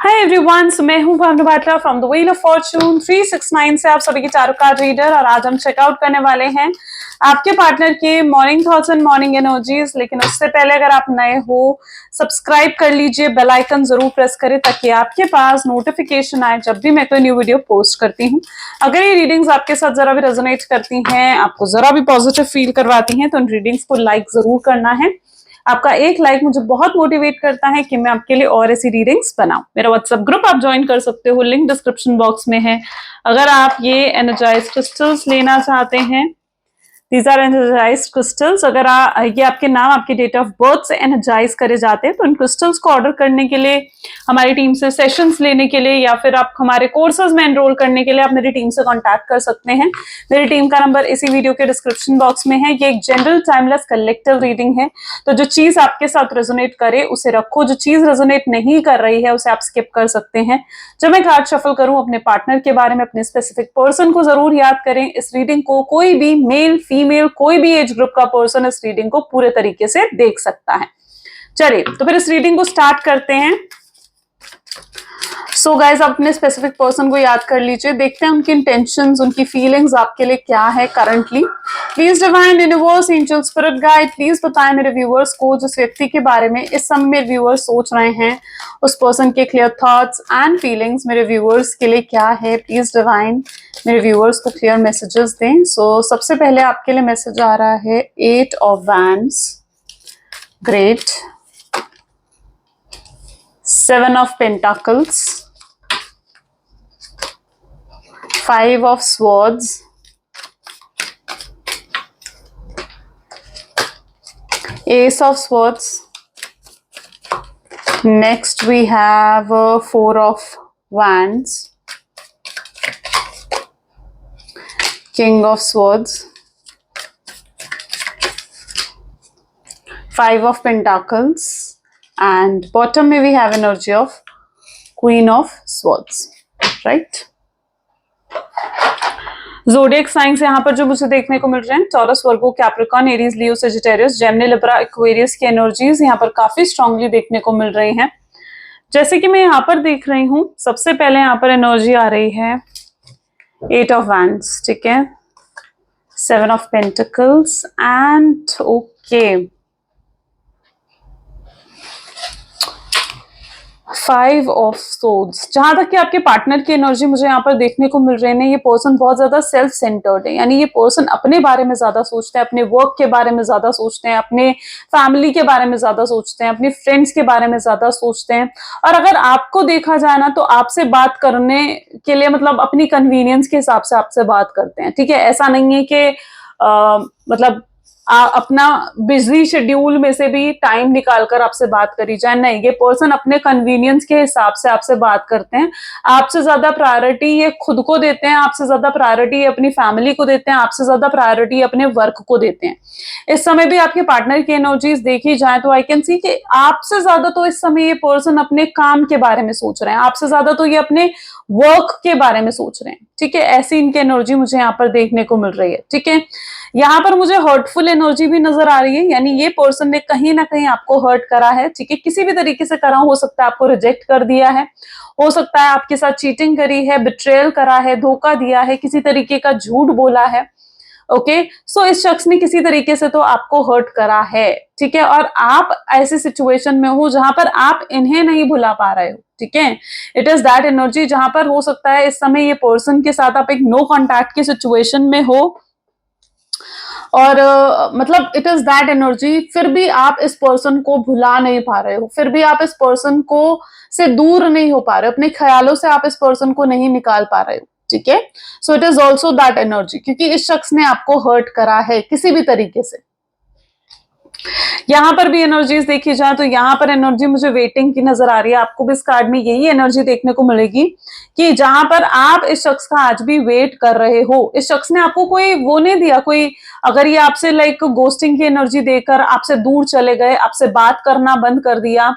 Hi everyone, so मैं हूं Bhavna Bhatia from the wheel of fortune 369 से आप सभी की चारों कार्ड रीडर। और आज हम चेकआउट करने वाले हैं आपके पार्टनर के morning thoughts and morning energies. लेकिन उससे पहले अगर आप नए हो, सब्सक्राइब कर लीजिए, बेल आइकन जरूर प्रेस करें ताकि आपके पास नोटिफिकेशन आए जब भी मैं कोई न्यू वीडियो पोस्ट करती हूँ। अगर ये रीडिंग्स आपके साथ जरा भी रेजोनेट करती हैं, आपको जरा भी पॉजिटिव फील करवाती हैं, तो इन रीडिंग्स को लाइक जरूर करना है। आपका एक लाइक मुझे बहुत मोटिवेट करता है कि मैं आपके लिए और ऐसी रीडिंग्स बनाऊं। मेरा व्हाट्सएप ग्रुप आप ज्वाइन कर सकते हो, लिंक डिस्क्रिप्शन बॉक्स में है। अगर आप ये एनर्जाइज क्रिस्टल्स लेना चाहते हैं, दीज आर एनर्जाइज्ड क्रिस्टल्स। अगर ये आपके नाम, आपके डेट ऑफ बर्थ से एनर्जाइज करे जाते हैं, तो इन क्रिस्टल्स को ऑर्डर करने के लिए, हमारी टीम से सेशंस लेने के लिए, या फिर आप हमारे कोर्सेज में एनरोल करने के लिए आप मेरी टीम से कांटेक्ट कर सकते हैं। मेरी टीम का नंबर इसी वीडियो के डिस्क्रिप्शन बॉक्स में है। ये एक जनरल टाइमलेस कलेक्टिव रीडिंग है, तो जो चीज आपके साथ रेजोनेट करे उसे रखो, जो चीज रेजोनेट नहीं कर रही है उसे आप स्किप कर सकते हैं। जब मैं कार्ड शफल करूं, अपने पार्टनर के बारे में, अपने स्पेसिफिक पर्सन को जरूर याद करें। इस रीडिंग को कोई भी मेल फीमेल, कोई भी एज ग्रुप का पर्सन इस रीडिंग को पूरे तरीके से देख सकता है। चलिए तो फिर इस रीडिंग को स्टार्ट करते हैं। सो गाइज, आप अपने स्पेसिफिक पर्सन को याद कर लीजिए। देखते हैं उनकी इंटेंशंस, उनकी फीलिंग्स आपके लिए क्या है currently. Please divine universe, angel, spirit guide, please बताएं मेरे व्यूअर्स को जिस व्यक्ति के बारे में इस समय मेरे व्यूअर्स सोच रहे हैं, उस पर्सन के क्लियर थॉट्स एंड फीलिंग्स मेरे व्यूअर्स के लिए क्या है। प्लीज डिवाइन मेरे व्यूअर्स को क्लियर मैसेजेस दें। सो सबसे पहले आपके लिए मैसेज आ रहा है 8 of wands, great, 7 of pentacles, 5 of swords, Ace of swords. Next we have 4 of wands, King of swords, 5 of pentacles, and bottom में we have energy of Queen of swords, right? Zodiac science यहाँ पर जो मुझे देखने को मिल रहे हैं, taurus, वर्गो, Capricorn, Aries, लियो, Sagittarius, Gemini, Libra, Aquarius की एनर्जीज यहाँ पर काफी स्ट्रांगली देखने को मिल रही हैं। जैसे कि मैं यहाँ पर देख रही हूँ, सबसे पहले यहाँ पर एनर्जी आ रही है 8 ऑफ वैंड्स, ठीक है, 7 of pentacles and okay 5 of swords. जहां तक कि आपके पार्टनर की एनर्जी मुझे यहाँ पर देखने को मिल रही है, ये पर्सन बहुत ज्यादा सेल्फ सेंटर्ड है। यानी ये पर्सन अपने बारे में ज्यादा सोचते हैं, अपने वर्क के बारे में ज्यादा सोचते हैं, अपने फैमिली के बारे में ज्यादा सोचते हैं, अपने फ्रेंड्स के बारे में ज्यादा सोचते हैं। और अगर आपको देखा जाए ना, तो आपसे बात करने के लिए मतलब अपनी कन्वीनियंस के हिसाब से आपसे बात करते हैं, ठीक है। ऐसा नहीं है कि मतलब अपना बिजी शेड्यूल में से भी टाइम निकालकर आपसे बात करी जाए, नहीं, ये पर्सन अपने कन्वीनियंस के हिसाब से आपसे बात करते हैं। आपसे ज्यादा प्रायोरिटी ये खुद को देते हैं, आपसे ज्यादा प्रायोरिटी ये अपनी फैमिली को देते हैं, आपसे ज्यादा प्रायोरिटी अपने वर्क को देते हैं। इस समय भी आपके पार्टनर की एनर्जीज देखी जाए तो आई कैन सी कि आपसे ज्यादा तो इस समय ये पर्सन अपने काम के बारे में सोच रहे हैं, आपसे ज्यादा तो ये अपने वर्क के बारे में सोच रहे हैं, ठीक है। ऐसी इनकी एनर्जी मुझे यहाँ पर देखने को मिल रही है, ठीक है। यहाँ पर मुझे हर्टफुल एनर्जी भी नजर आ रही है, यानी ये पर्सन ने कहीं ना कहीं आपको हर्ट करा है, ठीक है, किसी भी तरीके से करा हो सकता है आपको रिजेक्ट कर दिया है, हो सकता है आपके साथ चीटिंग करी है, बिट्रेयल करा है, धोखा दिया है, किसी तरीके का झूठ बोला है, ओके। सो इस शख्स ने किसी तरीके से तो आपको हर्ट करा है, ठीक है। और आप ऐसी सिचुएशन में हो जहां पर आप इन्हें नहीं भुला पा रहे हो, ठीक है। इट इज दैट एनर्जी जहां पर हो सकता है इस समय ये पर्सन के साथ आप एक नो कॉन्टैक्ट की सिचुएशन में हो, और मतलब इट इज दैट एनर्जी, फिर भी आप इस पर्सन को भुला नहीं पा रहे हो, फिर भी आप इस पर्सन को से दूर नहीं हो पा रहे हो, अपने ख्यालों से आप इस पर्सन को नहीं निकाल पा रहे हो, ठीक है। So it is also that energy, क्योंकि इस शख्स ने आपको हर्ट करा है किसी भी तरीके से। यहां पर भी एनर्जीज देखी जाए तो यहाँ पर एनर्जी मुझे वेटिंग की नजर आ रही है। आपको भी इस कार्ड में यही एनर्जी देखने को मिलेगी कि जहां पर आप इस शख्स का आज भी वेट कर रहे हो, इस शख्स ने आपको कोई वो नहीं दिया, कोई अगर ये आपसे लाइक गोस्टिंग की एनर्जी देकर आपसे दूर चले गए, आपसे बात करना बंद कर दिया,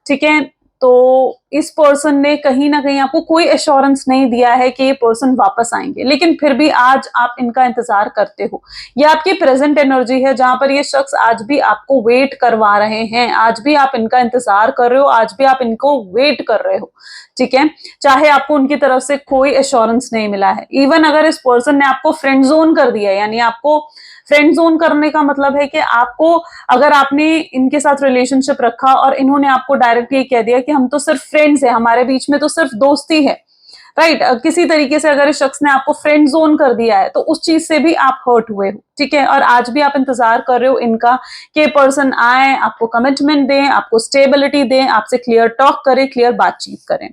ठीक है, तो इस पर्सन ने कहीं ना कहीं आपको कोई एश्योरेंस नहीं दिया है कि ये पर्सन वापस आएंगे, लेकिन फिर भी आज आप इनका इंतजार करते हो। ये आपकी प्रेजेंट एनर्जी है जहां पर ये शख्स आज भी आपको वेट करवा रहे हैं, आज भी आप इनका इंतजार कर रहे हो, आज भी आप इनको वेट कर रहे हो, ठीक है। चाहे आपको उनकी तरफ से कोई एश्योरेंस नहीं मिला है, इवन अगर इस पर्सन ने आपको फ्रेंड जोन कर दिया है, यानी आपको फ्रेंड जोन करने का मतलब है कि आपको, अगर आपने इनके साथ रिलेशनशिप रखा और इन्होंने आपको डायरेक्टली कह दिया कि हम तो सिर्फ फ्रेंड्स हैं, हमारे बीच में तो सिर्फ दोस्ती है, राइट, किसी तरीके से अगर इस शख्स ने आपको फ्रेंड जोन कर दिया है तो उस चीज से भी आप हर्ट हुए हो, ठीक है। और आज भी आप इंतजार कर रहे हो इनका कि पर्सन आए, आपको कमिटमेंट दें, आपको स्टेबिलिटी दें, आपसे क्लियर टॉक करें, क्लियर बातचीत करें,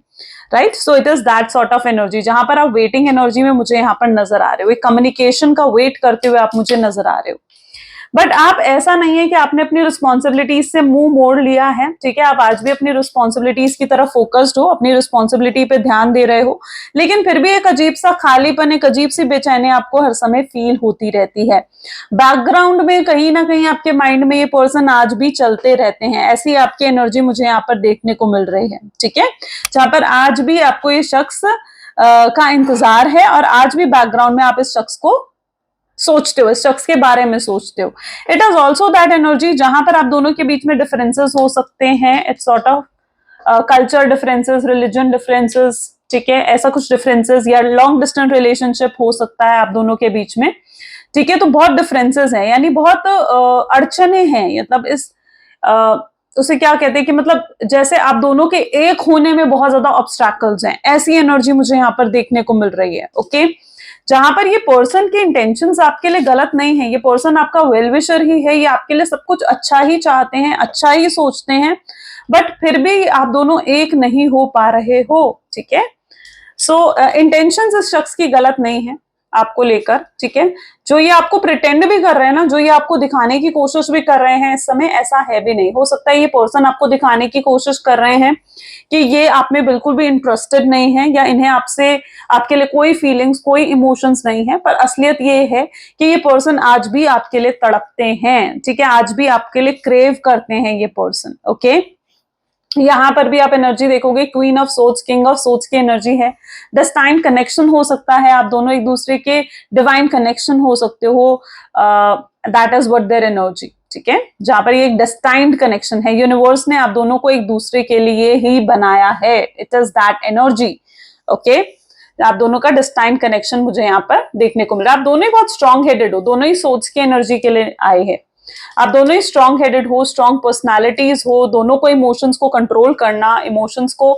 right. So it is that sort of energy जहां पर आप वेटिंग एनर्जी में मुझे यहाँ पर नजर आ रहे हो, एक कम्युनिकेशन का वेट करते हुए आप मुझे नजर आ रहे हो। बट आप, ऐसा नहीं है कि आपने अपनी रिस्पॉन्सिबिलिटीज से मुंह मोड़ लिया है, ठीक है। आप आज भी अपनी रिस्पॉन्सिबिलिटीज की तरफ फोकस्ड हो, अपनी रिस्पॉन्सिबिलिटी पे ध्यान दे रहे हो, लेकिन फिर भी एक अजीब सा खालीपन, एक अजीब सी बेचैनी आपको हर समय फील होती रहती है। बैकग्राउंड में कहीं ना कहीं आपके माइंड में ये पर्सन आज भी चलते रहते हैं, ऐसी आपकी एनर्जी मुझे यहाँ पर देखने को मिल रही है, ठीक है। जहां पर आज भी आपको ये शख्स का इंतजार है और आज भी बैकग्राउंड में आप इस शख्स को सोचते हो, इस शख्स के बारे में सोचते हो। It is also that energy जहां पर आप दोनों के बीच में डिफरेंसेस हो सकते हैं, it's sort of culture differences, religion differences, ठीक है, ऐसा कुछ डिफरेंसेस, या लॉन्ग डिस्टेंस रिलेशनशिप हो सकता है आप दोनों के बीच में, ठीक है। तो बहुत डिफरेंसेस हैं, यानी बहुत अड़चने हैं, मतलब इस उसे क्या कहते हैं कि मतलब जैसे आप दोनों के एक होने में बहुत ज्यादा ऑब्स्टैकल्स हैं, ऐसी एनर्जी मुझे यहाँ पर देखने को मिल रही है, ओके। जहां पर ये पर्सन के इंटेंशंस आपके लिए गलत नहीं है, ये पर्सन आपका वेल विशर ही है, ये आपके लिए सब कुछ अच्छा ही चाहते हैं, अच्छा ही सोचते हैं, बट फिर भी आप दोनों एक नहीं हो पा रहे हो, ठीक है। सो इंटेंशंस इस शख्स की गलत नहीं है आपको लेकर, ठीक है। जो ये आपको प्रिटेंड भी कर रहे हैं ना, जो ये आपको दिखाने की कोशिश भी कर रहे हैं इस समय, ऐसा है भी नहीं। हो सकता है ये पर्सन आपको दिखाने की कोशिश कर रहे हैं कि ये आप में बिल्कुल भी इंटरेस्टेड नहीं है, या इन्हें आपसे, आपके लिए कोई फीलिंग्स, कोई इमोशंस नहीं है, पर असलियत ये है कि ये पर्सन आज भी आपके लिए तड़पते हैं, ठीक है, आज भी आपके लिए क्रेव करते हैं ये पर्सन, ओके। यहां पर भी आप एनर्जी देखोगे, queen of swords, king of swords की एनर्जी है। डेस्टाइन कनेक्शन हो सकता है, आप दोनों एक दूसरे के डिवाइन कनेक्शन हो सकते हो, that is what their energy, ठीक है। जहां पर ये एक डेस्टाइन्ड कनेक्शन है, यूनिवर्स ने आप दोनों को एक दूसरे के लिए ही बनाया है, it is that energy, okay. आप दोनों का डेस्टाइन्ड कनेक्शन मुझे यहाँ पर देखने को मिल रहा है। आप दोनों ही बहुत स्ट्रॉन्ग हेडेड हो, दोनों ही सोर्ड्स की एनर्जी के लिए आए हैं, आप दोनों ही स्ट्रॉन्ग हेडेड हो, स्ट्रॉन्ग पर्सनालिटीज हो, दोनों को इमोशंस को कंट्रोल करना, इमोशंस को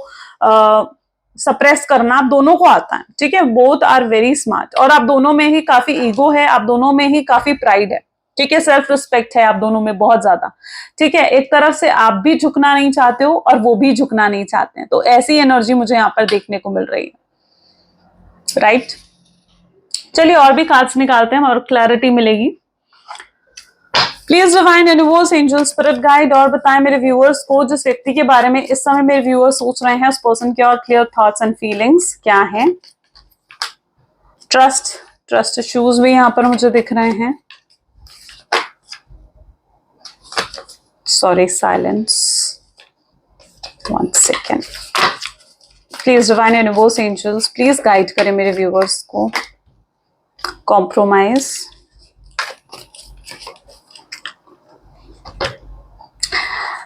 सप्रेस करना आप दोनों को आता है, ठीक है। बोथ आर वेरी स्मार्ट, और आप दोनों में ही काफी ईगो है, आप दोनों में ही काफी प्राइड है, ठीक है, सेल्फ रिस्पेक्ट है आप दोनों में बहुत ज्यादा, ठीक है। एक तरफ से आप भी झुकना नहीं चाहते हो और वो भी झुकना नहीं चाहते हैं, तो ऐसी एनर्जी मुझे यहाँ पर देखने को मिल रही है, राइट। चलिए और भी कार्ड्स निकालते हैं और क्लैरिटी मिलेगी। Please divine universe, angel, spirit guide, और बताएं मेरे व्यूअर्स को, जिस व्यक्ति के बारे में इस समय मेरे व्यूअर्स सोच रहे हैं, उस पर्सन के और क्लियर थॉट्स एंड फीलिंग्स क्या हैं। ट्रस्ट इश्यूज भी यहाँ पर मुझे दिख रहे हैं। Sorry, silence, 1 second. Please divine universe, angels, please guide करें मेरे व्यूअर्स को। Compromise,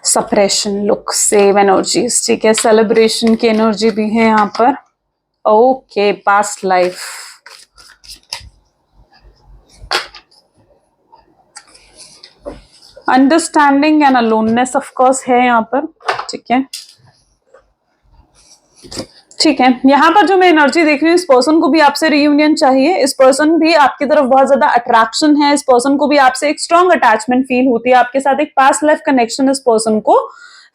suppression, look, save energies, ठीक है। सेलिब्रेशन की एनर्जी भी है यहाँ पर, okay. Past life, understanding and aloneness of course है यहाँ पर, ठीक है, ठीक है। यहाँ पर जो मैं एनर्जी देख रही हूँ, इस पर्सन को भी आपसे रियूनियन चाहिए, इस पर्सन भी आपकी तरफ बहुत ज्यादा अट्रैक्शन है, इस पर्सन को भी आपसे एक स्ट्रॉन्ग अटैचमेंट फील होती है, आपके साथ एक पास्ट लाइफ कनेक्शन इस पर्सन को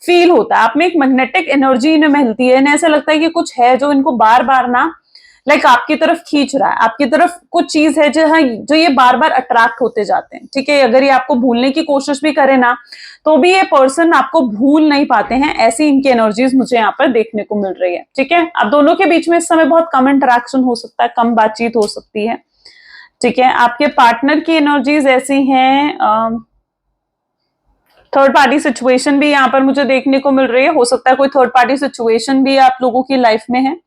फील होता है, आप में एक मैग्नेटिक एनर्जी इन्हें मिलती है, इन्हें ऐसा लगता है कि कुछ है जो इनको बार बार ना लाइक आपकी तरफ खींच रहा है, आपकी तरफ कुछ चीज है जो ये बार बार अट्रैक्ट होते जाते हैं, ठीक है। अगर ये आपको भूलने की कोशिश भी करे ना, तो भी ये पर्सन आपको भूल नहीं पाते हैं, ऐसी इनकी एनर्जीज मुझे यहाँ पर देखने को मिल रही है, ठीक है। आप दोनों के बीच में इस समय बहुत कम इंटरेक्शन हो सकता है, कम बातचीत हो सकती है, ठीक है। आपके पार्टनर की एनर्जीज ऐसी हैं, थर्ड पार्टी सिचुएशन भी यहाँ पर मुझे देखने को मिल रही है। हो सकता है कोई थर्ड पार्टी सिचुएशन भी आप लोगों की लाइफ में है।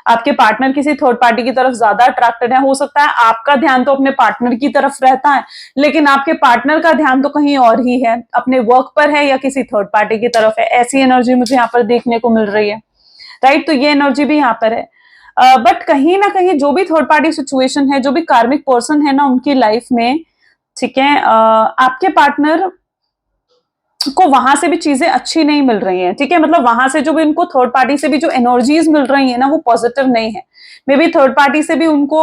आपके पार्टनर किसी थर्ड पार्टी की तरफ ज्यादा अट्रैक्टेड है। हो सकता है आपका ध्यान तो अपने पार्टनर की तरफ रहता है, लेकिन आपके पार्टनर का ध्यान तो कहीं और ही है, अपने वर्क पर है या किसी थर्ड पार्टी की तरफ है। ऐसी एनर्जी मुझे यहाँ पर देखने को मिल रही है, राइट। तो ये एनर्जी भी यहाँ पर है। बट कहीं ना कहीं जो भी थर्ड पार्टी सिचुएशन है, जो भी कार्मिक पर्सन है ना उनकी लाइफ में, ठीक है, आपके पार्टनर को वहां से भी चीजें अच्छी नहीं मिल रही हैं, ठीक है। मतलब वहां से जो भी उनको थर्ड पार्टी से भी जो एनर्जीज मिल रही है ना वो पॉजिटिव नहीं है। मे बी थर्ड पार्टी से भी उनको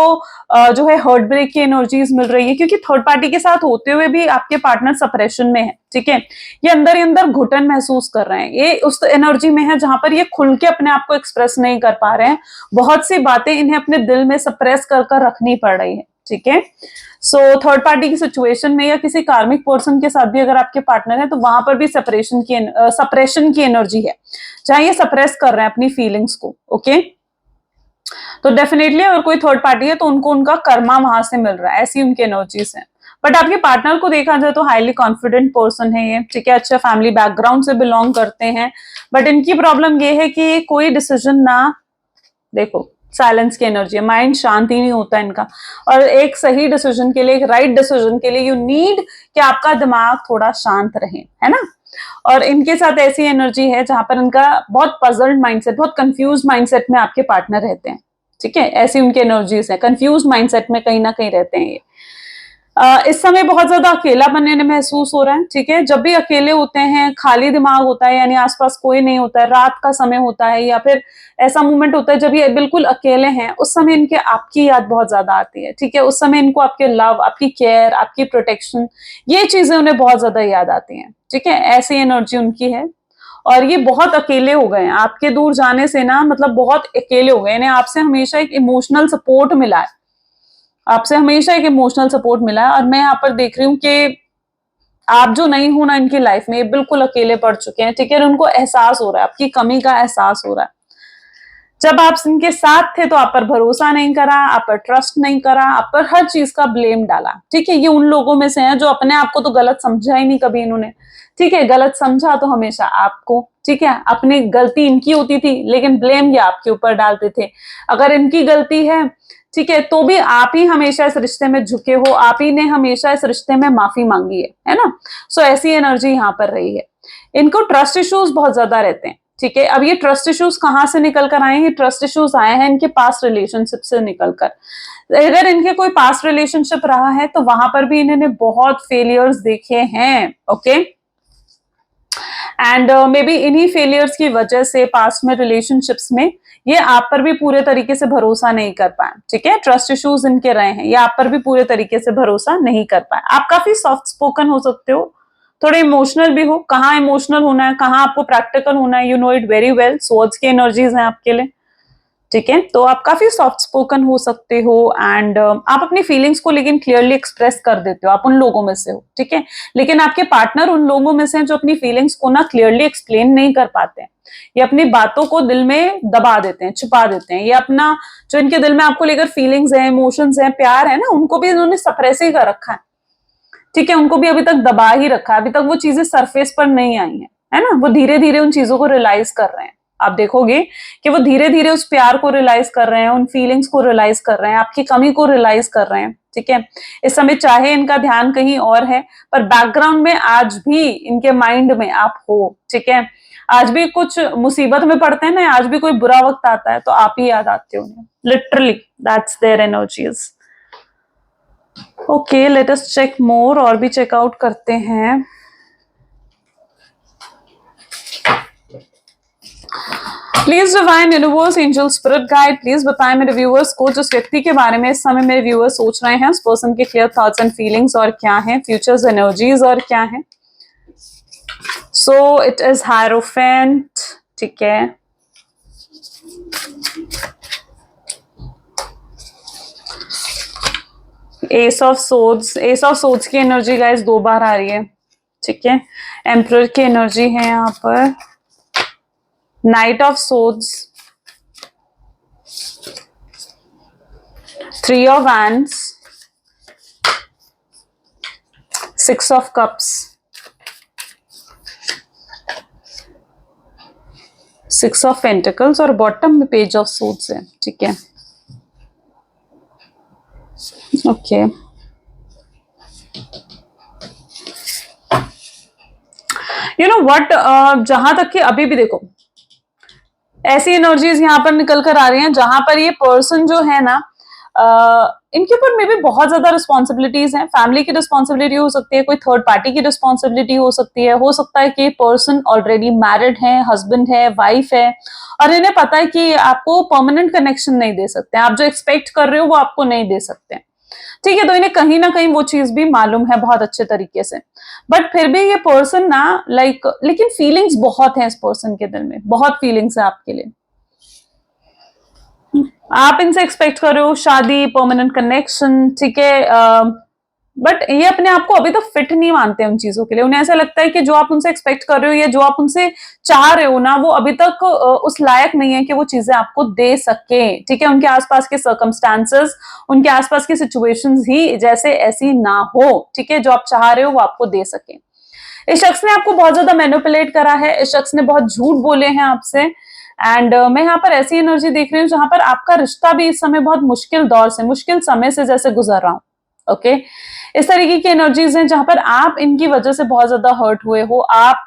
जो है हार्ट ब्रेक की एनर्जीज मिल रही है, क्योंकि थर्ड पार्टी के साथ होते हुए भी आपके पार्टनर सप्रेशन में है, ठीक है। ये अंदर ही अंदर घुटन महसूस कर रहे हैं, ये उस एनर्जी में है जहां पर ये खुल के अपने आप को एक्सप्रेस नहीं कर पा रहे हैं। बहुत सी बातें इन्हें अपने दिल में सप्रेस कर रखनी पड़ रही है, ठीक है। सो थर्ड पार्टी की सिचुएशन में या किसी कार्मिक पर्सन के साथ भी अगर आपके पार्टनर है तो वहां पर भी सप्रेशन की एनर्जी है, जहां ये सप्रेस कर रहे हैं अपनी फीलिंग्स को, ओके। तो डेफिनेटली अगर कोई थर्ड पार्टी है तो उनको उनका कर्मा वहां से मिल रहा है, ऐसी उनकी एनर्जीज है। बट आपके पार्टनर को देखा जाए तो हाईली कॉन्फिडेंट पर्सन है ये, ठीक है, अच्छा फैमिली बैकग्राउंड से बिलोंग करते हैं। बट इनकी प्रॉब्लम ये है कि कोई डिसीजन ना, देखो साइलेंस की एनर्जी है, माइंड शांति नहीं होता इनका। और एक सही डिसीजन के लिए, एक राइट डिसीजन के लिए यू नीड कि आपका दिमाग थोड़ा शांत रहे, है ना। और इनके साथ ऐसी एनर्जी है जहां पर इनका बहुत पजल्ड माइंडसेट, बहुत कंफ्यूज माइंडसेट में आपके पार्टनर रहते हैं, ठीक है। ऐसी उनकी एनर्जीज है, कंफ्यूज माइंडसेट में कहीं ना कहीं रहते हैं ये। इस समय बहुत ज्यादा अकेलापन इन्हें महसूस हो रहा है, ठीक है। जब भी अकेले होते हैं, खाली दिमाग होता है, यानी आसपास कोई नहीं होता है, रात का समय होता है या फिर ऐसा मोमेंट होता है जब ये बिल्कुल अकेले हैं, उस समय इनके आपकी याद बहुत ज्यादा आती है, ठीक है। उस समय इनको आपके लव, आपकी केयर, आपकी प्रोटेक्शन, ये चीजें उन्हें बहुत ज्यादा याद आती हैं, ठीक है। ऐसी एनर्जी उनकी है। और ये बहुत अकेले हो गए हैं आपके दूर जाने से ना, मतलब बहुत अकेले हो गए, इन्हें आपसे हमेशा एक इमोशनल सपोर्ट मिला है, आपसे हमेशा एक इमोशनल सपोर्ट मिला है। और मैं यहाँ पर देख रही हूँ कि आप जो नहीं हो ना इनकी लाइफ में, ये बिल्कुल अकेले पड़ चुके हैं, ठीक है। उनको एहसास हो रहा है, आपकी कमी का एहसास हो रहा है। जब आप इनके साथ थे तो आप पर भरोसा नहीं करा, आप पर ट्रस्ट नहीं करा, आप पर हर चीज का ब्लेम डाला, ठीक है। ये उन लोगों में से हैं जो अपने आप को तो गलत समझा ही नहीं कभी इन्होंने, ठीक है। गलत समझा तो हमेशा आपको, ठीक है। अपनी गलती इनकी होती थी लेकिन ब्लेम ये आपके ऊपर डालते थे। अगर इनकी गलती है, ठीक है, तो भी आप ही हमेशा इस रिश्ते में झुके हो, आप ही ने हमेशा इस रिश्ते में माफी मांगी है ना। सो ऐसी एनर्जी यहाँ पर रही है। इनको ट्रस्ट इश्यूज बहुत ज्यादा रहते हैं, ठीक है। अब ये ट्रस्ट इश्यूज कहाँ से निकल कर आए हैं? ट्रस्ट इश्यूज आए हैं इनके पास्ट रिलेशनशिप से निकलकर। अगर इनके कोई पास्ट रिलेशनशिप रहा है तो वहां पर भी इन्होंने बहुत फेलियर्स देखे हैं, ओके। एंड मे बी इन्हीं फेलियर्स की वजह से पास्ट में रिलेशनशिप्स में ये आप पर भी पूरे तरीके से भरोसा नहीं कर पाए, ठीक है। ट्रस्ट इश्यूज इनके रहे हैं, ये आप पर भी पूरे तरीके से भरोसा नहीं कर पाए। आप काफी सॉफ्ट स्पोकन हो सकते हो, थोड़े इमोशनल भी हो। कहाँ इमोशनल होना है, कहाँ आपको प्रैक्टिकल होना है, you know it very well. Swords की एनर्जीज हैं आपके लिए, ठीक है। तो आप काफी सॉफ्ट स्पोकन हो सकते हो एंड आप अपनी फीलिंग्स को लेकिन क्लियरली एक्सप्रेस कर देते हो, आप उन लोगों में से हो, ठीक है। लेकिन आपके पार्टनर उन लोगों में से हैं जो अपनी फीलिंग्स को ना क्लियरली एक्सप्लेन नहीं कर पाते हैं। ये अपनी बातों को दिल में दबा देते हैं, छुपा देते हैं। ये अपना जो इनके दिल में आपको लेकर फीलिंग्स है, इमोशंस है, प्यार है ना, उनको भी इन्होंने सप्रेस ही कर रखा है, ठीक है। उनको भी अभी तक दबा ही रखा है, अभी तक वो चीजें सरफेस पर नहीं आई है ना। वो धीरे धीरे उन चीजों को रियलाइज कर रहे हैं। आप देखोगे कि वो धीरे धीरे उस प्यार को रियलाइज कर रहे हैं, उन फीलिंग्स को रियलाइज कर रहे हैं, आपकी कमी को रियलाइज कर रहे हैं, ठीक है। इस समय चाहे इनका ध्यान कहीं और है, पर बैकग्राउंड में आज भी इनके माइंड में आप हो, ठीक है। आज भी कुछ मुसीबत में पड़ते हैं ना, आज भी कोई बुरा वक्त आता है तो आप ही याद आते हो उन्हें, literally that's their energies. Okay, let us check more, और भी चेकआउट करते हैं। Please divine universe angel spirit guide, please बताएं मेरे व्यूअर्स को जिस व्यक्ति के बारे में इस समय मेरे व्यूअर्स सोच रहे हैं, उस पर्सन के क्लियर थॉट्स एंड फीलिंग्स और क्या है, फ्यूचर्स एनर्जीज और क्या है। सो इट इज हायरोफेंट, ठीक है। S of swords, S of swords की एनर्जी गाइस 2 बार आ रही है, ठीक है। एम्परर की एनर्जी है यहाँ पर, night of swords, 3 of wands, 6 of cups, six of pentacles और बॉटम में पेज ऑफ सूट्स है, ठीक है। ओके यू नो व्हाट, जहां तक कि अभी भी देखो ऐसी एनर्जीज यहाँ पर निकल कर आ रही हैं जहां पर ये पर्सन जो है ना, इनके ऊपर में भी बहुत ज्यादा रिस्पॉन्सिबिलिटीज हैं। फैमिली की रिस्पॉन्सिबिलिटी हो सकती है, कोई थर्ड पार्टी की रिस्पॉन्सिबिलिटी हो सकती है। हो सकता है कि पर्सन ऑलरेडी मैरिड है, हस्बैंड है, वाइफ है, और इन्हें पता है कि आपको परमानेंट कनेक्शन नहीं दे सकते, आप जो एक्सपेक्ट कर रहे हो वो आपको नहीं दे सकते, ठीक है। तो इन्हें कहीं ना कहीं वो चीज भी मालूम है बहुत अच्छे तरीके से, बट फिर भी ये पर्सन ना लेकिन फीलिंग्स बहुत है इस पर्सन के दिल में, बहुत फीलिंग्स है आपके लिए। आप इनसे एक्सपेक्ट कर रहे हो शादी, परमानेंट कनेक्शन, ठीक है, बट ये अपने आप को अभी तक फिट नहीं मानते उन चीजों के लिए। उन्हें ऐसा लगता है कि जो आप उनसे एक्सपेक्ट कर रहे हो या जो आप उनसे चाह रहे हो ना, वो अभी तक उस लायक नहीं है कि वो चीजें आपको दे सके, ठीक है। उनके आसपास के सर्कमस्टांसेस, उनके आसपास की सिचुएशंस ही जैसे ऐसी ना हो, ठीक है, जो आप चाह रहे हो वो आपको दे सके। इस शख्स ने आपको बहुत ज्यादा मैनिपुलेट करा है, इस शख्स ने बहुत झूठ बोले हैं आपसे, एंड मैं यहाँ पर ऐसी एनर्जी देख रही हूँ जहां पर आपका रिश्ता भी इस समय बहुत मुश्किल दौर से, मुश्किल समय से जैसे गुजर रहा हूं, ओके। इस तरीके की एनर्जीज हैं जहां पर आप इनकी वजह से बहुत ज्यादा हर्ट हुए हो, आप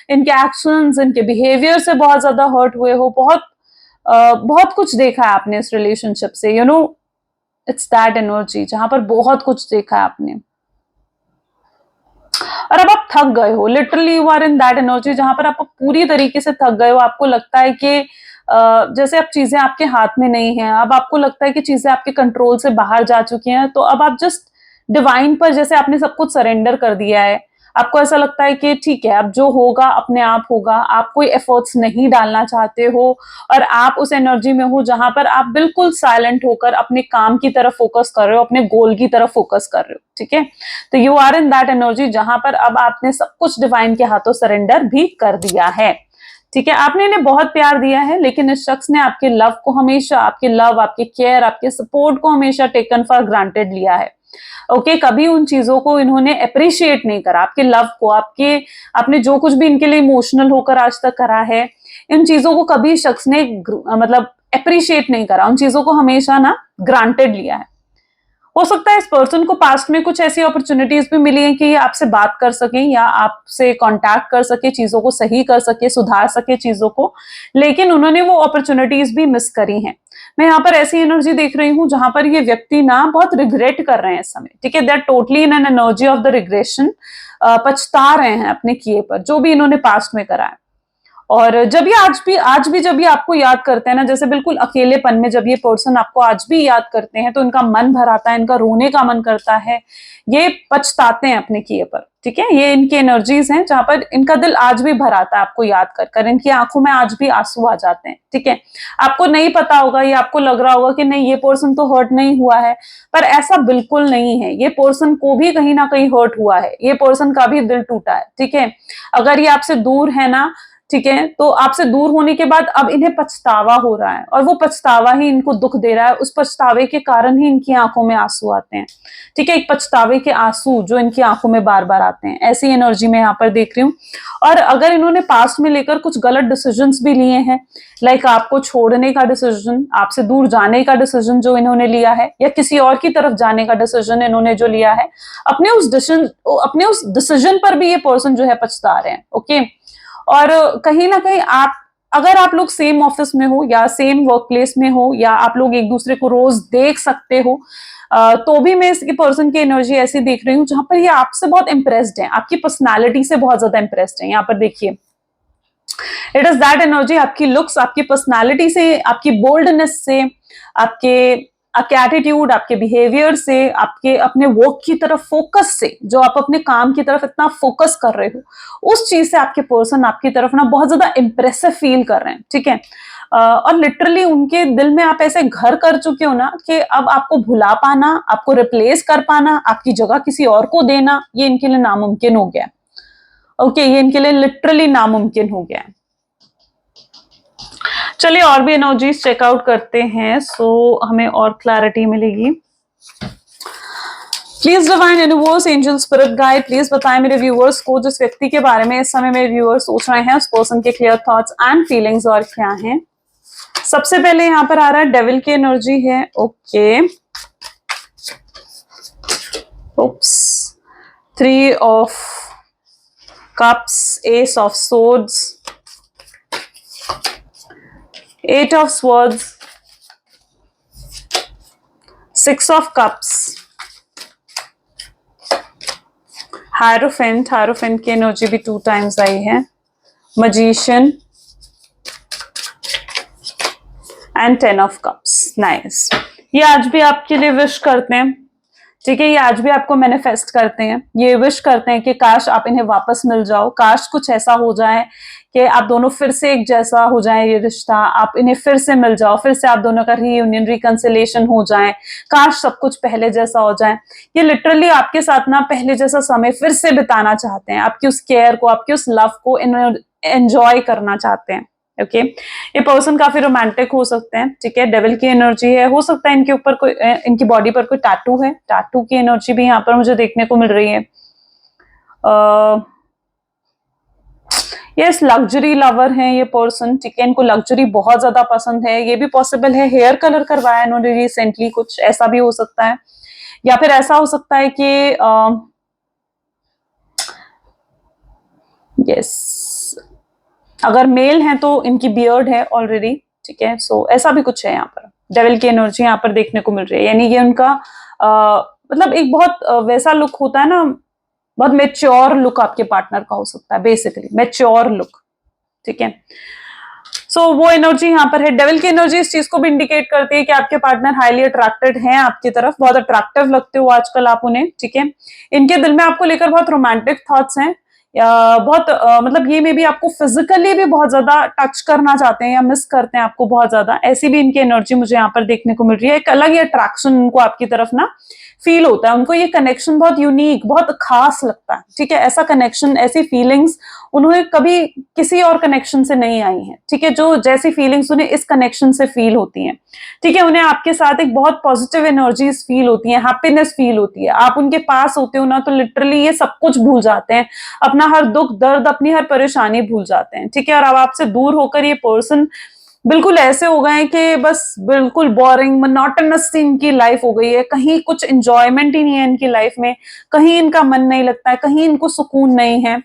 इनके एक्शंस, इनके बिहेवियर से बहुत ज्यादा हर्ट हुए हो, बहुत कुछ देखा है आपने इस रिलेशनशिप से, you know it's that energy जहां पर बहुत कुछ देखा है आपने, और अब आप थक गए हो। Literally you are in that energy जहां पर आप पूरी तरीके से थक गए हो। आपको लगता है कि जैसे अब चीजें आपके हाथ में नहीं है, अब आपको लगता है कि चीजें आपके कंट्रोल से बाहर जा चुकी हैं, तो अब आप जस्ट डिवाइन पर जैसे आपने सब कुछ सरेंडर कर दिया है। आपको ऐसा लगता है कि ठीक है, अब जो होगा अपने आप होगा, आप कोई एफर्ट्स नहीं डालना चाहते हो, और आप उस एनर्जी में हो जहां पर आप बिल्कुल साइलेंट होकर अपने काम की तरफ फोकस कर रहे हो, अपने गोल की तरफ फोकस कर रहे हो, ठीक है। तो you are in that energy जहां पर अब आपने सब कुछ डिवाइन के हाथों सरेंडर भी कर दिया है, ठीक है। आपने इन्हें बहुत प्यार दिया है, लेकिन इस शख्स ने आपके लव को हमेशा, आपके लव, आपके केयर, आपके सपोर्ट को हमेशा टेकन फॉर ग्रांटेड लिया है, ओके। कभी उन चीजों को इन्होंने अप्रिशिएट नहीं करा, आपके लव को, आपने जो कुछ भी इनके लिए इमोशनल होकर आज तक करा है, इन चीजों को कभी शख्स ने मतलब अप्रिशिएट नहीं करा, उन चीजों को हमेशा ना ग्रांटेड लिया है। हो सकता है इस पर्सन को पास्ट में कुछ ऐसी अपॉर्चुनिटीज भी मिली हैं कि ये आपसे बात कर सके या आपसे कांटेक्ट कर सके, चीजों को सही कर सके, सुधार सके चीजों को, लेकिन उन्होंने वो अपॉर्चुनिटीज भी मिस करी हैं। मैं यहाँ पर ऐसी एनर्जी देख रही हूँ जहां पर ये व्यक्ति ना बहुत रिग्रेट कर रहे हैं इस समय, ठीक है। They are totally in an energy of the regression, पछता रहे हैं अपने किए पर, जो भी इन्होंने पास्ट में करा है। और जब ये आज भी जब ये आपको याद करते हैं ना, जैसे बिल्कुल अकेलेपन में जब ये पर्सन आपको आज भी याद करते हैं, तो इनका मन भर आता है, इनका रोने का मन करता है, ये पछताते हैं अपने किए पर, ठीक है। ये इनकी एनर्जीज हैं जहां पर इनका दिल आज भी भर आता है आपको याद कर कर, इनकी आंखों में आज भी आंसू आ जाते हैं, ठीक है। आपको नहीं पता होगा, ये आपको लग रहा होगा कि नहीं ये पर्सन तो हर्ट नहीं हुआ है, पर ऐसा बिल्कुल नहीं है। ये पर्सन को भी कहीं ना कहीं हर्ट हुआ है, ये पर्सन का भी दिल टूटा है, ठीक है। अगर ये आपसे दूर है ना, ठीक है, तो आपसे दूर होने के बाद अब इन्हें पछतावा हो रहा है, और वो पछतावा ही इनको दुख दे रहा है, उस पछतावे के कारण ही इनकी आंखों में आंसू आते हैं, ठीक है। एक पछतावे के आंसू जो इनकी आंखों में बार बार आते हैं, ऐसी एनर्जी में यहाँ पर देख रही हूँ। और अगर इन्होंने पास्ट में लेकर कुछ गलत डिसीजंस भी लिए हैं, लाइक आपको छोड़ने का डिसीजन, आपसे दूर जाने का डिसीजन जो इन्होंने लिया है, या किसी और की तरफ जाने का डिसीजन इन्होंने जो लिया है, अपने उस डिसीजन पर भी ये पर्सन जो है पछता रहे हैं, ओके। और कहीं ना कहीं अगर आप लोग सेम ऑफिस में हो या सेम वर्क प्लेस में हो, या आप लोग एक दूसरे को रोज देख सकते हो, तो भी मैं इस पर्सन की एनर्जी ऐसी देख रही हूँ जहां पर ये आपसे बहुत इंप्रेस्ड है, आपकी पर्सनालिटी से बहुत ज्यादा इंप्रेस्ड है। यहाँ पर देखिए, इट इज दैट एनर्जी, आपकी लुक्स, आपकी पर्सनालिटी से, आपकी बोल्डनेस से, आपके एटीट्यूड, आपके बिहेवियर से, आपके अपने वर्क की तरफ फोकस से, जो आप अपने काम की तरफ इतना फोकस कर रहे हो, उस चीज से आपके पर्सन आपकी तरफ ना बहुत ज्यादा इंप्रेसिव फील कर रहे हैं, ठीक है। और लिटरली उनके दिल में आप ऐसे घर कर चुके हो ना कि अब आपको भुला पाना, आपको रिप्लेस कर पाना, आपकी जगह किसी और को देना, ये इनके लिए नामुमकिन हो गया, ओके। ये इनके लिए लिटरली नामुमकिन हो गया। चलिए और भी एनर्जीज चेकआउट करते हैं, सो हमें और क्लैरिटी मिलेगी। Please divine universe angel spirit guide please बताएं मेरे व्यूअर्स को, जिस व्यक्ति के बारे में इस समय मेरे व्यूअर्स सोच रहे हैं, उस पर्सन के क्लियर थॉट्स एंड फीलिंग्स और क्या हैं। सबसे पहले यहाँ पर आ रहा है डेविल की एनर्जी है। Okay, oops, 3 of cups, ace of swords, 8 of swords, 6 of cups, hierophant, hierophant की एनर्जी भी 2 टाइम्स आई है, magician and 10 of cups. Nice, ये आज भी आपके लिए विश करते हैं, ठीक है, ये आज भी आपको मैनिफेस्ट करते हैं, ये विश करते हैं कि काश आप इन्हें वापस मिल जाओ, काश कुछ ऐसा हो जाए कि आप दोनों फिर से एक जैसा हो जाए ये रिश्ता, आप इन्हें फिर से मिल जाओ, फिर से आप दोनों का रीयूनियन, रिकंसिलेशन हो जाए, काश सब कुछ पहले जैसा हो जाए। ये लिटरली आपके साथ ना पहले जैसा समय फिर से बिताना चाहते हैं, आपकी उस केयर को, आपकी उस लव को एंजॉय करना चाहते हैं। ओके, ये पर्सन काफी रोमांटिक हो सकते हैं, ठीक है, डेविल की एनर्जी है, हो सकता है इनके ऊपर कोई, इनकी बॉडी पर कोई टैटू है, टैटू की एनर्जी भी यहाँ पर मुझे देखने को मिल रही है। यस, लग्जरी लवर है ये पर्सन, ठीक है, इनको लग्जरी बहुत ज्यादा पसंद है, ये भी पॉसिबल है हेयर कलर करवाया इन्होंने रिसेंटली, कुछ ऐसा भी हो सकता है, या फिर ऐसा हो सकता है कि यस, अगर मेल है तो इनकी बियर्ड है ऑलरेडी, ठीक है, सो ऐसा भी कुछ है यहाँ पर, डेविल की एनर्जी यहाँ पर देखने को मिल रही है, यानी ये उनका मतलब एक बहुत वैसा लुक होता है ना, बहुत मेच्योर लुक आपके पार्टनर का हो सकता है, बेसिकली मेच्योर लुक, ठीक है। सो वो एनर्जी यहाँ पर है। डेविल की एनर्जी इस चीज को भी इंडिकेट करती है कि आपके पार्टनर हाईली अट्रैक्टेड हैं आपकी तरफ, बहुत अट्रैक्टिव लगते हो आजकल आप उन्हें, ठीक है, इनके दिल में आपको लेकर बहुत रोमांटिक थॉट्स हैं, या बहुत मतलब ये में भी आपको फिजिकली भी बहुत ज्यादा टच करना चाहते हैं या मिस करते हैं आपको बहुत ज्यादा, ऐसी भी इनकी एनर्जी मुझे यहाँ पर देखने को मिल रही है। एक अलग ही अट्रैक्शन उनको आपकी तरफ ना फील होता है, उनको ये कनेक्शन बहुत यूनिक, बहुत खास लगता है, ठीक है, ऐसा कनेक्शन, ऐसी फीलिंग्स उन्हें कभी किसी और कनेक्शन से नहीं आई है, ठीक है, जो जैसी फीलिंग्स उन्हें इस कनेक्शन से फील होती हैं, ठीक है, उन्हें आपके साथ एक बहुत पॉजिटिव एनर्जीज फील होती है, हैप्पीनेस फील होती है, आप उनके पास होते हो ना तो लिटरली ये सब कुछ भूल जाते हैं, अपना हर दुख दर्द, अपनी हर परेशानी भूल जाते हैं, ठीक है, और अब आपसे दूर होकर ये पर्सन बिल्कुल ऐसे हो गए हैं कि बस बिल्कुल बोरिंग मोनोटोनस सी इनकी लाइफ हो गई है, कहीं कुछ एंजॉयमेंट ही नहीं है इनकी लाइफ में, कहीं इनका मन नहीं लगता है, कहीं इनको सुकून नहीं है,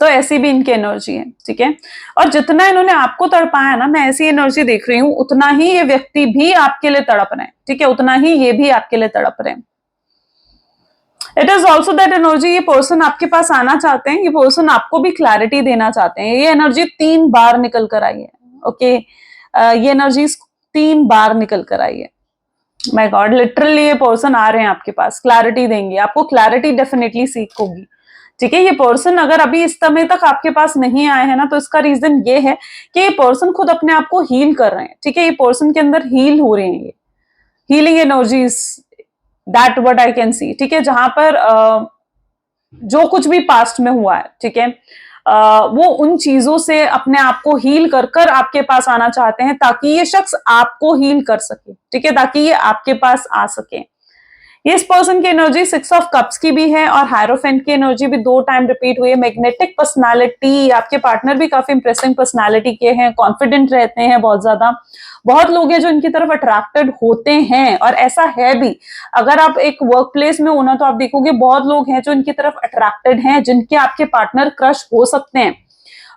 तो ऐसी भी इनकी एनर्जी है, ठीक है। और जितना इन्होंने आपको तड़पाया ना, मैं ऐसी एनर्जी देख रही हूं, उतना ही ये व्यक्ति भी आपके लिए तड़प रहे हैं, ठीक है, उतना ही ये भी आपके लिए तड़प रहे हैं। It is also that energy, ये पर्सन आपके पास आना चाहते हैं, ये पर्सन आपको भी क्लैरिटी देना चाहते हैं, ये एनर्जी 3 बार निकल कर आई है। ओके, ये एनर्जी 3 बार निकल कर आई है। माय गॉड, लिटरली ये पर्सन आ रहे हैं आपके पास, क्लैरिटी देंगे आपको, क्लैरिटी डेफिनेटली सीख होगी, ठीक है। ये पर्सन अगर अभी इस समय तक आपके पास नहीं आए हैं ना, तो इसका रीजन ये है कि ये पर्सन खुद अपने आप को हील कर रहे हैं, ठीक है, ये पर्सन के अंदर हील हो रहे हैं, ये healing energies, that what I can see, ठीक है, जहां पर जो कुछ भी पास्ट में हुआ है, ठीक है, वो उन चीजों से अपने आप को हील कर कर आपके पास आना चाहते हैं, ताकि ये शख्स आपको हील कर सके, ठीक है, ताकि ये आपके पास आ सके। इस पर्सन की एनर्जी 6 ऑफ कप्स की भी है और हायरोफेंट की एनर्जी भी 2 टाइम रिपीट हुई है। मैग्नेटिक पर्सनालिटी, आपके पार्टनर भी काफी इंप्रेसिंग पर्सनालिटी के हैं, कॉन्फिडेंट रहते हैं बहुत ज्यादा, बहुत लोग हैं जो इनकी तरफ अट्रैक्टेड होते हैं, और ऐसा है भी, अगर आप एक वर्क प्लेस में हो ना तो आप देखोगे बहुत लोग हैं जो इनकी तरफ अट्रैक्टेड हैं, जिनके आपके पार्टनर क्रश हो सकते हैं।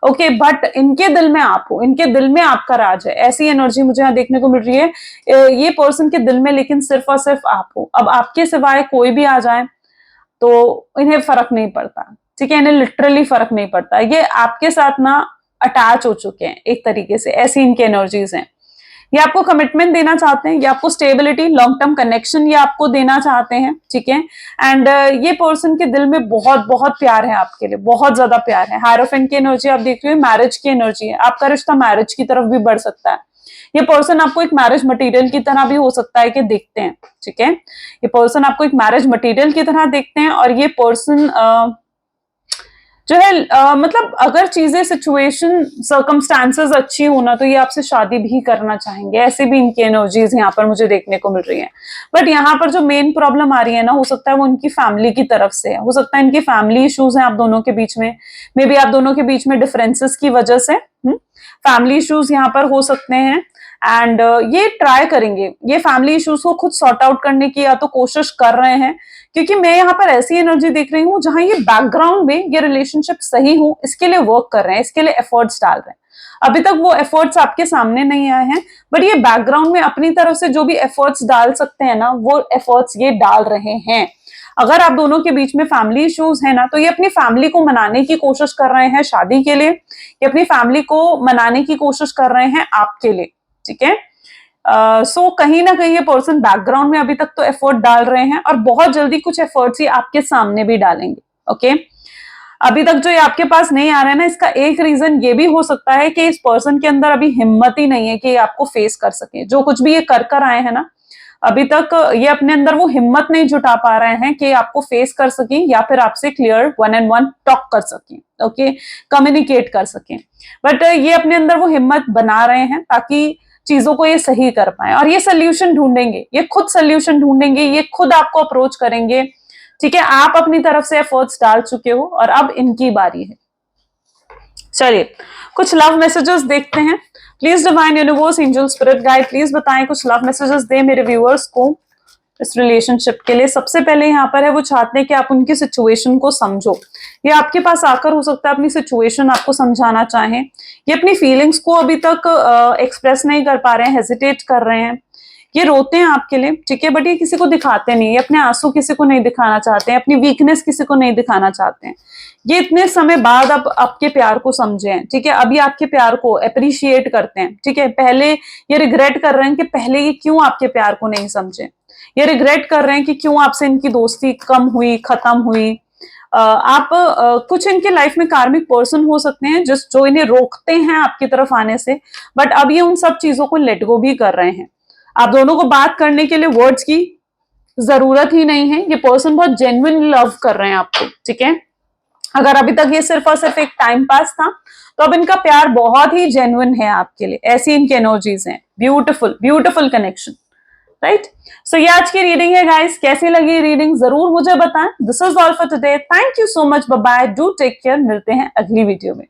ओके, बट इनके दिल में आप हो, इनके दिल में आपका राज है, ऐसी एनर्जी मुझे यहाँ देखने को मिल रही है ये पर्सन के दिल में, लेकिन सिर्फ और सिर्फ आप हो। अब आपके सिवाय कोई भी आ जाए तो इन्हें फर्क नहीं पड़ता, ठीक है, इन्हें लिटरली फर्क नहीं पड़ता, ये आपके साथ ना अटैच हो चुके हैं एक तरीके से, ऐसी इनकी एनर्जीज हैं। ये आपको कमिटमेंट देना चाहते हैं, ये आपको स्टेबिलिटी, लॉन्ग टर्म कनेक्शन ये आपको देना चाहते हैं, ठीक है, एंड ये पर्सन के दिल में बहुत बहुत प्यार है आपके लिए, बहुत ज्यादा प्यार है। हायरोफेंट की एनर्जी आप देख रहे हो, मैरिज की एनर्जी है, आपका रिश्ता मैरिज की तरफ भी बढ़ सकता है। ये पर्सन आपको एक मैरिज मटेरियल की तरह भी हो सकता है कि देखते हैं, ठीक है, ये पर्सन आपको एक मैरिज मटेरियल की तरह देखते हैं, और ये पर्सन जो है मतलब अगर चीजें सिचुएशन सर्कमस्टांसेस अच्छी हो ना तो ये आपसे शादी भी करना चाहेंगे, ऐसे भी इनकी एनर्जीज यहाँ पर मुझे देखने को मिल रही है। बट यहाँ पर जो मेन प्रॉब्लम आ रही है ना, हो सकता है वो इनकी फैमिली की तरफ से है, हो सकता है इनकी फैमिली इश्यूज हैं आप दोनों के बीच में, मे बी आप दोनों के बीच में डिफरेंसेस की वजह से फैमिली इश्यूज यहाँ पर हो सकते हैं। एंड ये ट्राई करेंगे, ये फैमिली इश्यूज को खुद सॉर्ट आउट करने की या तो कोशिश कर रहे हैं, क्योंकि मैं यहाँ पर ऐसी एनर्जी देख रही हूँ जहां ये बैकग्राउंड में ये रिलेशनशिप सही हो इसके लिए वर्क कर रहे हैं, इसके लिए एफर्ट्स डाल रहे हैं। अभी तक वो एफर्ट्स आपके सामने नहीं आए हैं, बट ये बैकग्राउंड में अपनी तरफ से जो भी एफर्ट्स डाल सकते हैं ना, वो एफर्ट्स ये डाल रहे हैं। अगर आप दोनों के बीच में फैमिली इश्यूज है ना, तो ये अपनी फैमिली को मनाने की कोशिश कर रहे हैं शादी के लिए, ये अपनी फैमिली को मनाने की कोशिश कर रहे हैं आपके लिए, ठीक है। सो कहीं ना कहीं ये पर्सन बैकग्राउंड में अभी तक तो एफर्ट डाल रहे हैं और बहुत जल्दी कुछ एफर्ट्स ही आपके सामने भी डालेंगे, ओके। अभी तक जो ये आपके पास नहीं आ रहे हैं ना, इसका एक रीजन ये भी हो सकता है कि इस पर्सन के अंदर अभी हिम्मत ही नहीं है कि ये आपको फेस कर सके। जो कुछ भी ये कर आए हैं ना अभी तक, ये अपने अंदर वो हिम्मत नहीं जुटा पा रहे हैं कि आपको फेस कर सकें या फिर आपसे क्लियर 1-on-1 टॉक कर सकें, ओके, कम्युनिकेट कर सकें। बट ये अपने अंदर वो हिम्मत बना रहे हैं ताकि चीजों को ये सही कर पाए, और ये सोल्यूशन ढूंढेंगे, ये खुद सोल्यूशन ढूंढेंगे, ये खुद आपको अप्रोच करेंगे, ठीक है। आप अपनी तरफ से एफर्ट्स डाल चुके हो और अब इनकी बारी है। चलिए कुछ लव मैसेजेस देखते हैं। Please divine universe angel spirit guide please बताएं, कुछ लव मैसेजेस दे मेरे व्यूअर्स को इस रिलेशनशिप के लिए। सबसे पहले यहाँ पर है वो चाहते हैं कि आप उनकी सिचुएशन को समझो। ये आपके पास आकर हो सकता है अपनी सिचुएशन आपको समझाना चाहें, ये अपनी फीलिंग्स को अभी तक एक्सप्रेस नहीं कर पा रहे हैं, हेजिटेट कर रहे हैं, ये रोते हैं आपके लिए, ठीक है, बट ये किसी को दिखाते नहीं, ये अपने आंसू किसी को नहीं दिखाना चाहते हैं, अपनी वीकनेस किसी को नहीं दिखाना चाहते हैं। ये इतने समय बाद अब आपके प्यार को समझे हैं, ठीक है, अभी आपके प्यार को अप्रिशिएट करते हैं, ठीक है। पहले ये रिग्रेट कर रहे हैं कि पहले ये क्यों आपके प्यार को नहीं समझे, ये रिग्रेट कर रहे हैं कि क्यों आपसे इनकी दोस्ती कम हुई, खत्म हुई। आप कुछ इनके लाइफ में कार्मिक पर्सन हो सकते हैं जो इन्हें रोकते हैं आपकी तरफ आने से, बट अब ये उन सब चीजों को लेट गो भी कर रहे हैं। आप दोनों को बात करने के लिए वर्ड्स की जरूरत ही नहीं है, ये पर्सन बहुत जेन्युइन लव कर रहे हैं आपको, ठीक है। अगर अभी तक ये सिर्फ और सिर्फ एक टाइम पास था, तो अब इनका प्यार बहुत ही जेन्युइन है आपके लिए, ऐसी इनकी एनर्जीज हैं। Beautiful beautiful connection, right. So ये आज की रीडिंग है गाइस, कैसी लगी रीडिंग जरूर मुझे बताएं। This is all for today, thank you so much, bye bye, do take care, मिलते हैं अगली वीडियो में।